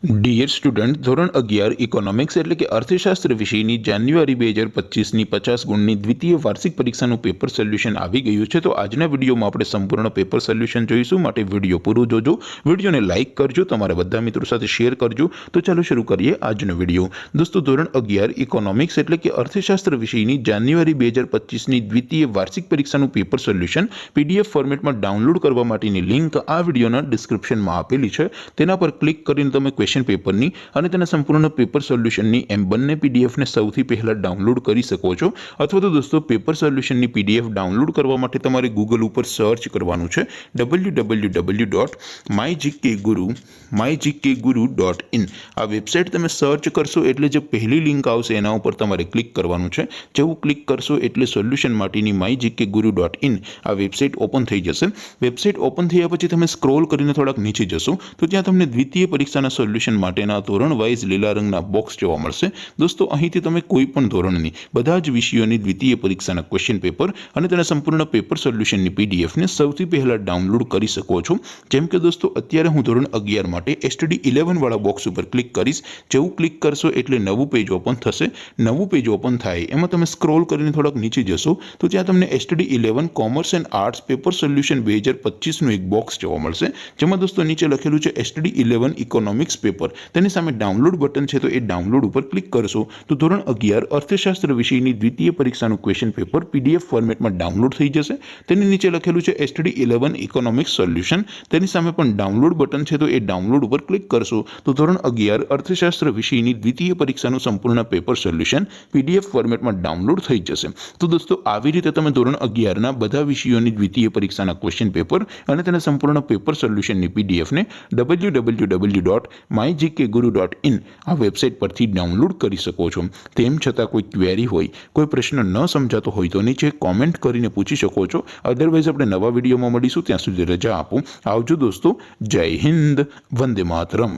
Dear student, ધોરણ 11 economics એટલે કે અર્થશાસ્ત્ર વિષયની જાન્યુઆરી 2025ની 50 ગુણની દ્વિતીય વાર્ષિક પરીક્ષાનું પેપર સોલ્યુશન આવી ગયું છે। તો આજના વિડીયોમાં આપણે સંપૂર્ણ પેપર સોલ્યુશન જોઈશું, માટે વિડીયો પૂરો જોજો, વિડીયોને લાઇક કરજો, તમારા બધા મિત્રો સાથે શેર કરજો। તો ચાલો શરૂ કરીએ આજનો વિડીયો। દોસ્તો, ધોરણ 11 ઇકોનોમિક્સ એટલે કે અર્થશાસ્ત્ર વિષયની જાન્યુઆરી 2025ની દ્વિતીય વાર્ષિક પરીક્ષાનું પેપર સોલ્યુશન પીડીએફ ફોર્મેટમાં ડાઉનલોડ કરવા માટેની લિંક આ વિડીયોના ડિસ્ક્રિપ્શનમાં આપેલી છે। તેના પર ક્લિક કરીને તમે ક્વેશ્ચન પેપરની અને તેના સંપૂર્ણ પેપર સોલ્યુશનની એમ બંને પીડીએફને સૌથી પહેલા ડાઉનલોડ કરી શકો છો। અથવા તો દોસ્તો, પેપર સોલ્યુશનની પીડીએફ ડાઉનલોડ કરવા માટે તમારે ગૂગલ ઉપર સર્ચ કરવાનું છે www.mygkguru.in। આ વેબસાઇટ તમે સર્ચ કરશો એટલે જે પહેલી લિંક આવશે એના ઉપર તમારે ક્લિક કરવાનું છે। જેવું ક્લિક કરશો એટલે સોલ્યુશન માટેની mygkguru.in આ વેબસાઇટ ઓપન થઈ જશે। વેબસાઇટ ઓપન થયા પછી તમે સ્ક્રોલ કરીને થોડાક નીચે જશો તો ત્યાં તમને દ્વિતીય પરીક્ષાના સોલ્યુશન માટેના ધોરણ વાઇઝ લીલા રંગના બોક્સ જોવા મળશે। દોસ્તો, અહીંથી તમે કોઈ પણ ધોરણની બધા જ વિષયોની દ્વિતીય પરીક્ષાના ક્વેશ્ચન પેપર અને તેના સંપૂર્ણ પેપર સોલ્યુશનની પીડીએફને સૌથી પહેલા ડાઉનલોડ કરી શકો છો। જેમ કે દોસ્તો, અત્યારે હું ધોરણ 11 માટે STD 11 વાળા બોક્સ ઉપર ક્લિક કરીશ। જેવું ક્લિક કરશો એટલે નવું પેજ ઓપન થશે। નવું પેજ ઓપન થાય એમાં તમે સ્ક્રોલ કરીને થોડાક નીચે જશો તો ત્યાં તમને STD 11 commerce and arts paper solution 2025નું એક બોક્સ જોવા મળશે, જેમાં દોસ્તો નીચે લખેલું છે STD 11 ઇકોનોમિક્સ પેપર। તેની સામે ડાઉનલોડ બટન છે, તો એ ડાઉનલોડ ઉપર ક્લિક કરશો તો ધોરણ 11 અર્થશાસ્ત્ર વિષયની દ્વિતીય પરીક્ષાનું ક્વેશ્ચન પેપર પીડીએફ ફોર્મેટમાં ડાઉનલોડ થઈ જશે। તેની નીચે લખેલું છે STD 11 ઇકોનોમિક્સ સોલ્યુશન, તેની સામે પણ ડાઉનલોડ બટન છે, તો એ ડાઉનલોડ ઉપર ક્લિક કરશો તો ધોરણ 11 અર્થશાસ્ત્ર વિષયની દ્વિતીય પરીક્ષાનું સંપૂર્ણ પેપર સોલ્યુશન પીડીએફ ફોર્મેટમાં ડાઉનલોડ થઈ જશે। તો દોસ્તો, આવી રીતે તમે ધોરણ 11ના બધા વિષયોની દ્વિતીય પરીક્ષાના ક્વેશ્ચન પેપર અને તેના સંપૂર્ણ પેપર સોલ્યુશનની પીડીએફને www.mygkguru.in આ વેબસાઇટ પરથી ડાઉનલોડ કરી શકો છો। તેમ છતાં કોઈ ક્વેરી હોય, કોઈ પ્રશ્ન ન સમજાતો હોય તો નીચે કોમેન્ટ કરીને પૂછી શકો છો। અધરવાઇઝ આપણે નવા વિડીયોમાં મળીશું, ત્યાં સુધી રજા આપો। આવજો દોસ્તો, જય હિન્દ, વંદે માતરમ।